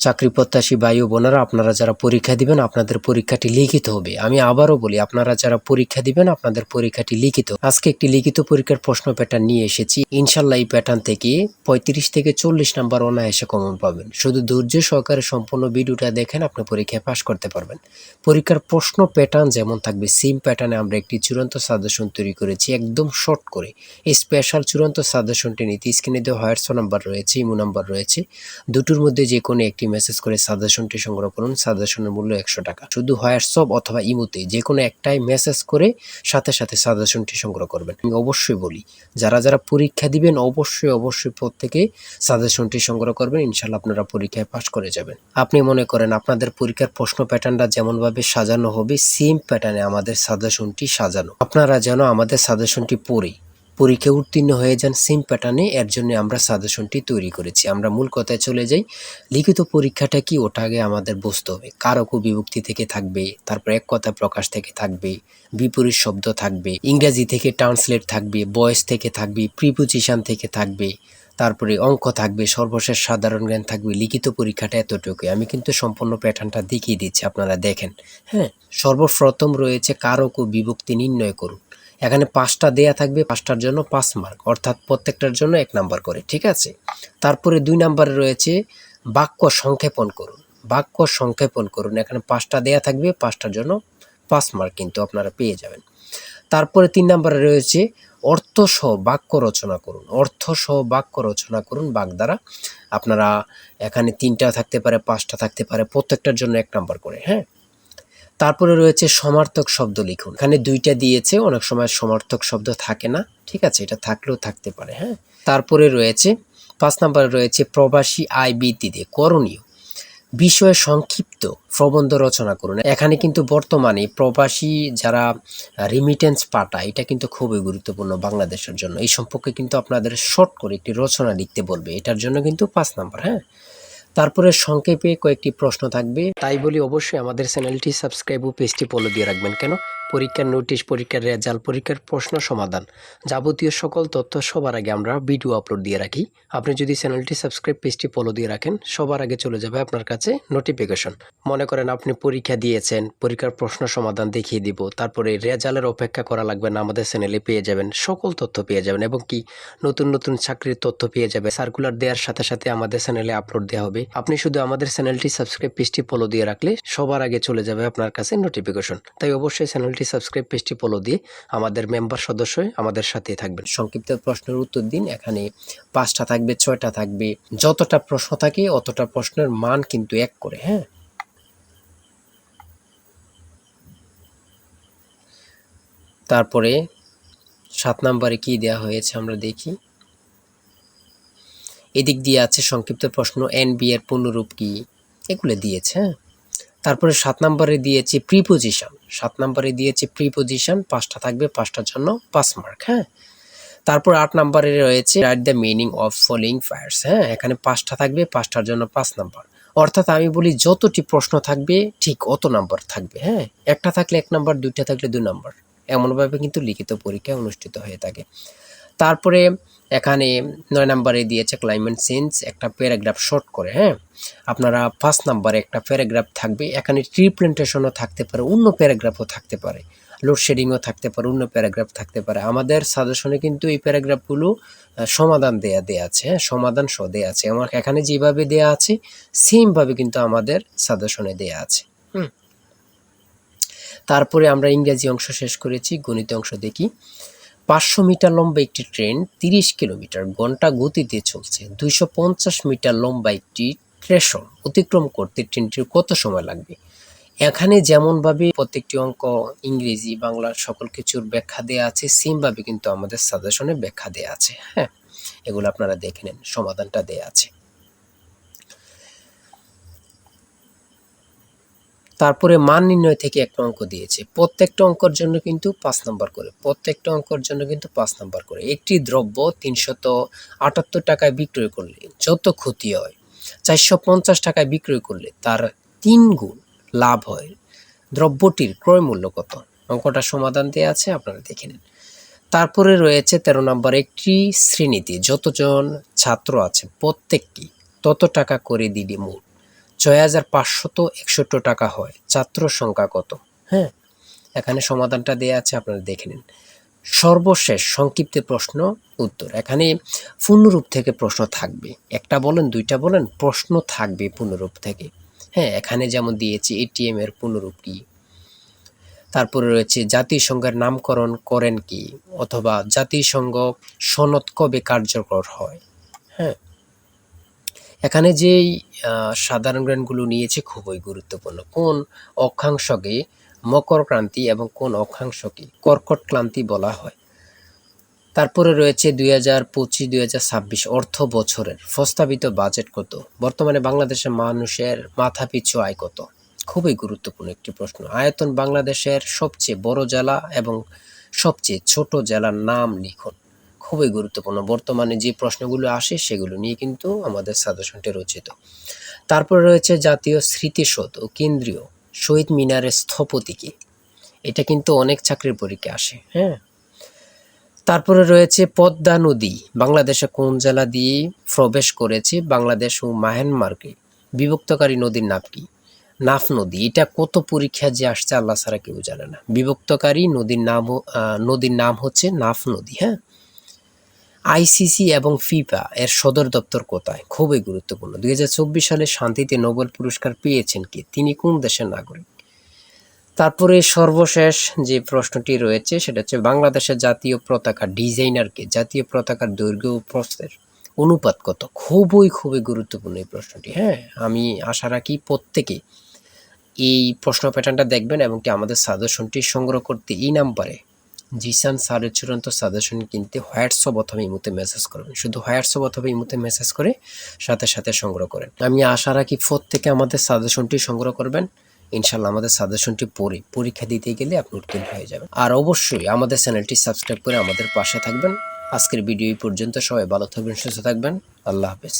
চাকরি প্রত্যাশী ভাই ও বোনেরা, আপনারা যারা পরীক্ষা দিবেন আপনাদের পরীক্ষাটি লিখিত হবে। আমি আবারও বলি, আপনারা যারা পরীক্ষা দিবেন আপনাদের পরীক্ষাটি লিখিত। আজকে একটি লিখিত পরীক্ষার প্রশ্ন প্যাটার্ন নিয়ে এসেছি। ইনশাল্লাহ এই প্যাটার্ন থেকে 35 থেকে 40 নাম্বার অনায়াসে কমন পাবেন। শুধু ধৈর্য সহকারে সম্পূর্ণ ভিডিওটা দেখেন, আপনি পরীক্ষায় পাশ করতে পারবেন। পরীক্ষার প্রশ্ন প্যাটার্ন যেমন থাকবে সেম প্যাটার্নে আমরা একটি চূড়ান্ত সাজেশন তৈরি করেছি, একদম শর্ট করে। এই স্পেশাল চূড়ান্ত সাজেশনটি নিতে স্ক্রিনে দেওয়া হোয়াটসঅ্যাপ নাম্বার রয়েছে, ইমো নাম্বার রয়েছে, দুটোর মধ্যে যে কোনো একটি মেসেজ করে সাজেশনটি সংগ্রহ করুন। সাজেশনের মূল্য 100 টাকা। শুধু হোয়াটসঅ্যাপ অথবা ইমোতে যে কোনো একটাই মেসেজ করে সাথে সাথে সাজেশনটি সংগ্রহ করবেন। আমি অবশ্যই বলি, যারা যারা পরীক্ষা দিবেন অবশ্যই প্রত্যেকে সাজেশনটি সংগ্রহ করবেন। ইনশাল্লাহ আপনারা পরীক্ষায় পাশ করে যাবেন। আপনি মনে করেন আপনাদের পরীক্ষার প্রশ্ন প্যাটার্নটা যেমনভাবে সাজানো হবে সেম প্যাটার্নে আমাদের সাজেশনটি সাজানো। আপনারা যেন আমাদের সাজেশনটি পড়ে পরীক্ষা উত্তীর্ণ হয়ে যান সেম প্যাটার্নে, এর জন্য আমরা সাজেশনটি তৈরি করেছি। আমরা মূল কথায় চলে যাই। লিখিত পরীক্ষাটা কি, ওটা আগে আমাদের বুঝতে হবে। কারক ও বিভক্তি থেকে থাকবে, তারপর এক কথা প্রকাশ থেকে থাকবে, বিপরীত শব্দ থাকবে, ইংরেজি থেকে ট্রান্সলেট থাকবে, ভয়েস থেকে থাকবে, প্রিপোজিশন থেকে থাকবে, তারপরে অঙ্ক থাকবে, সর্বশেষ সাধারণ জ্ঞান থাকবে। লিখিত পরীক্ষাটা এতটুকুই। আমি কিন্তু সম্পূর্ণ প্যাটার্নটা দেখিয়ে দিচ্ছি, আপনারা দেখেন। হ্যাঁ, সর্বপ্রথম রয়েছে কারক ও বিভক্তি নির্ণয় করুন। এখানে 5টা দেয়া থাকবে, 5টার জন্য 5 মার্ক, অর্থাৎ প্রত্যেকটার জন্য 1 নাম্বার করে, ঠিক আছে। তারপরে 2 নাম্বারে রয়েছে বাক্য সংক্ষেপণ করুন। বাক্য সংক্ষেপণ করুন, এখানে 5টা দেয়া থাকবে, 5টার জন্য 5 মার্ক কিন্তু আপনারা পেয়ে যাবেন। তারপরে 3 নাম্বারে রয়েছে অর্থসহ বাক্য রচনা করুন। অর্থসহ বাক্য রচনা করুন বাগধারা। আপনারা এখানে 3টা থাকতে পারে, 5টা থাকতে পারে, প্রত্যেকটার জন্য 1 নাম্বার করে। হ্যাঁ, তারপরে রয়েছে সমার্থক শব্দ লিখুন। এখানে 2টা দিয়েছে, অনেক সময় সমার্থক শব্দ থাকে না, ঠিক আছে, এটা থাকলেও থাকতে পারে। হ্যাঁ, তারপরে রয়েছে 5 নম্বরে রয়েছে প্রবাসী আয় বৃদ্ধিতে করণীয় বিষয়ে সংক্ষিপ্ত প্রবন্ধ রচনা করুন। এখানে কিন্তু বর্তমানে প্রবাসী যারা রিমিটেন্স পাঠায়, এটা কিন্তু খুবই গুরুত্বপূর্ণ বাংলাদেশের জন্য। এই সম্পর্কে কিন্তু আপনাদের শর্ট করে একটি রচনা লিখতে বলবে, এটার জন্য কিন্তু 5 নাম্বার। হ্যাঁ, তারপরে সংক্ষেপে কয়েকটি প্রশ্ন থাকবে। তাই বলি অবশ্যই আমাদের চ্যানেলটি সাবস্ক্রাইব ও পেজটি ফলো দিয়ে রাখবেন। কেন? পরীক্ষার নোটিশ, পরীক্ষার রেজাল্ট, পরীক্ষার প্রশ্ন সমাধান, যাবতীয় সকল তথ্য সবার আগে আমরা ভিডিও আপলোড দিয়ে রাখি। আপনি যদি চ্যানেলটি সাবস্ক্রাইব, পেজটি ফলো দিয়ে রাখেন, সবার আগে চলে যাবে আপনার কাছে নোটিফিকেশন। মনে করেন আপনি পরীক্ষা দিয়েছেন, পরীক্ষার প্রশ্ন সমাধান দেখিয়ে দিব, তারপরে রেজাল্টের অপেক্ষা করা লাগবে না, আমাদের চ্যানেলে পেয়ে যাবেন, সকল তথ্য পেয়ে যাবেন, এবং কি নতুন নতুন চাকরির তথ্য পেয়ে যাবে। সার্কুলার দেওয়ার সাথে সাথে আমাদের চ্যানেলে আপলোড দেওয়া হবে। আপনি শুধু আমাদের চ্যানেলটি সাবস্ক্রাইব, পেজটি ফলো দিয়ে রাখলে সবার আগে চলে যাবে আপনার কাছে নোটিফিকেশন। তাই অবশ্যই চ্যানেলটি সাবস্ক্রাইব, পেজটি ফলো দিয়ে আমাদের মেম্বার সদস্য আমাদের সাথে থাকবেন। সংক্ষিপ্ত প্রশ্নের উত্তর দিন। এখানে 5টা থাকবে, 6টা থাকবে, যতটা প্রশ্ন থাকে অতটা প্রশ্নের মান কিন্তু 1 করে। হ্যাঁ, তারপরে 7 নম্বরে কি দেওয়া হয়েছে আমরা দেখি। এদিক দিয়ে আছে সংক্ষিপ্ত প্রশ্ন, এনবি এর পূর্ণরূপ কি, এগুলো দিয়েছে। হ্যাঁ, তারপরে 7 নম্বরে দিয়েছে প্রিপোজিশন। 7 নম্বরে দিয়েছে প্রিপোজিশন, 5টা থাকবে, 5টার জন্য 5 মার্ক। হ্যাঁ, তারপর 8 নম্বরে রয়েছে write the meaning of following fires. হ্যাঁ, এখানে 5টা থাকবে, 5টার জন্য 5 নাম্বার। অর্থাৎ আমি বলি যতটি প্রশ্ন থাকবে ঠিক অত নাম্বার থাকবে। হ্যাঁ, একটা থাকলে 1 নাম্বার, 2টা থাকলে 2 নাম্বার, এমনভাবে কিন্তু লিখিত পরীক্ষা অনুষ্ঠিত হয়ে থাকে। তারপরে এখানে 9 নম্বরে দিয়েছে ক্লাইমেট চেঞ্জ, একটা প্যারাগ্রাফ শর্ট করে। হ্যাঁ, আপনারা 5 নম্বরে একটা প্যারাগ্রাফ থাকবে, এখানে ট্রি প্ল্যান্টেশনও থাকতে পারে, অন্য প্যারাগ্রাফও থাকতে পারে, লোডশেডিংও থাকতে পারে, অন্য প্যারাগ্রাফ থাকতে পারে। আমাদের সাজেশনে কিন্তু এই প্যারাগ্রাফগুলো সমাধান দেয়া আছে। হ্যাঁ, সমাধান সহ দেয়া আছে। আমার এখানে যেভাবে দেয়া আছে সেমভাবে কিন্তু আমাদের সাজেশনে দেয়া আছে। তারপরে আমরা ইংরেজি অংশ শেষ করেছি, গণিত অংশ দেখি। 500 মিটার লম্বা একটি ট্রেন 30 কিলোমিটার ঘন্টা গতিতে চলছে। 250 মিটার লম্বা একটি স্টেশন অতিক্রম করতে ট্রেনটির কত সময় লাগবে? এখানে যেমনভাবে প্রত্যেকটি অঙ্ক ইংরেজি, বাংলা সকল কিছুর ব্যাখ্যা দেয়া আছে, সেমভাবে কিন্তু আমাদের সাজেশনে ব্যাখ্যা দেয়া আছে। হ্যাঁ, এগুলো আপনারা দেখে নেন, সমাধানটা দেয়া আছে। তারপরে মান নির্ণয় থেকে একটা অঙ্ক দিয়েছে। প্রত্যেকটা অঙ্কের জন্য কিন্তু 5 নাম্বার করে। প্রত্যেকটা অঙ্কের জন্য কিন্তু 5 নাম্বার করে। একটি দ্রব্য 378 টাকায় বিক্রয় করলে যত ক্ষতি হয়, 450 টাকায় বিক্রয় করলে তার 3 গুণ লাভ হয়। দ্রব্যটির ক্রয় মূল্য কত? অঙ্কটা সমাধান দেয়া আছে, আপনারা দেখে নিন। তারপরে রয়েছে 13 নম্বর, একটি শ্রেণীতে যতজন ছাত্র আছে প্রত্যেকটি তত টাকা করে দিলে মোট ৬,৫৬১ টাকা হয়। ছাত্র সংখ্যা কত? হ্যাঁ, এখানে সমাধানটা দেয়া আছে, আপনারা দেখে নিন। সর্বশেষ সংক্ষিপ্ত প্রশ্ন উত্তর। এখানে পূর্ণরূপ থেকে প্রশ্ন থাকবে, একটা বলেন দুইটা বলেন, প্রশ্ন থাকবে পূর্ণরূপ থেকে। হ্যাঁ, এখানে যেমন দিয়েছি এটিএম এর পূর্ণরূপ কি, তারপরে রয়েছে জাতিসংঘের নামকরণ করেন কি, অথবা জাতিসংঘ সনদ কবে কার্যকর হয়। হ্যাঁ, এখানে যেই সাধারণ জ্ঞানগুলো নিয়েছে খুবই গুরুত্বপূর্ণ। কোন অক্ষাংশকে মকর ক্রান্তি এবং কোন অক্ষাংশকে কর্কট ক্রান্তি বলা হয়। তারপরে রয়েছে 2025-2026 অর্থ বছরের প্রস্তাবিত বাজেট কত। বর্তমানে বাংলাদেশের মানুষের মাথাপিছু আয় কত। খুবই গুরুত্বপূর্ণ একটি প্রশ্ন। আয়তন বাংলাদেশের সবচেয়ে বড় জেলা এবং সবচেয়ে ছোট জেলার নাম লিখুন। খুবই গুরুত্বপূর্ণ। বর্তমানে যে প্রশ্নগুলো আসে সেগুলো নিয়ে কিন্তু আমাদের সাজেশনটি রচিত। তারপরে রয়েছে জাতীয় স্মৃতিসৌধ ও কেন্দ্রীয় শহীদ মিনারের স্থপতি কে। এটা কিন্তু অনেক চাকরির পরীক্ষায় আসে। হ্যাঁ, তারপরে রয়েছে পদ্মা নদী বাংলাদেশে কোন জেলা দিয়ে প্রবেশ করেছে। বাংলাদেশ ও মায়ানমারকে বিভক্তকারী নদীর নাম কি? নাফ নদী। এটা কত পরীক্ষা যে আসছে আল্লাহ ছাড়া কেউ জানে না। বিভক্তকারী নদীর নাম হচ্ছে নাফ নদী। হ্যাঁ, আইসিসি এবং ফিফা এর সদর দপ্তর কোথায়? খুবই গুরুত্বপূর্ণ। 2024 সালে শান্তিতে নোবেল পুরস্কার পেয়েছেন কে? তিনি কোন দেশের নাগরিক? তারপরে সর্বশেষ যে প্রশ্নটি রয়েছে সেটা হচ্ছে বাংলাদেশের জাতীয় পতাকা ডিজাইনারকে। জাতীয় পতাকার দৈর্ঘ্য ও প্রস্থের অনুপাত কত? খুবই গুরুত্বপূর্ণ এই প্রশ্নটি। হ্যাঁ, আমি আশা রাখি প্রত্যেকে এই প্রশ্ন প্যাটার্নটা দেখবেন এবং কি আমাদের সাজেশনটি সংগ্রহ করতে এই নাম্বারে জিসান স্যারের চূড়ান্ত সাজেশন কিনতে হোয়াটসঅ্যাপ অথবা ইমোতে মেসেজ করবেন। শুধু হোয়াটসঅ্যাপ অথবা ইমোতে মেসেজ করে সাথে সংগ্রহ করেন। আমি আশা রাখি প্রত্যেকে আমাদের সাজেশনটি সংগ্রহ করবেন। ইনশাল্লাহ আমাদের সাজেশনটি পড়ে পরীক্ষা দিতে গেলে আপনি উত্তীর্ণ হয়ে যাবেন। আর অবশ্যই আমাদের চ্যানেলটি সাবস্ক্রাইব করে আমাদের পাশে থাকবেন। আজকের ভিডিও এই পর্যন্ত। সবাই ভালো থাকবেন, সুস্থ থাকবেন। আল্লাহ হাফেজ।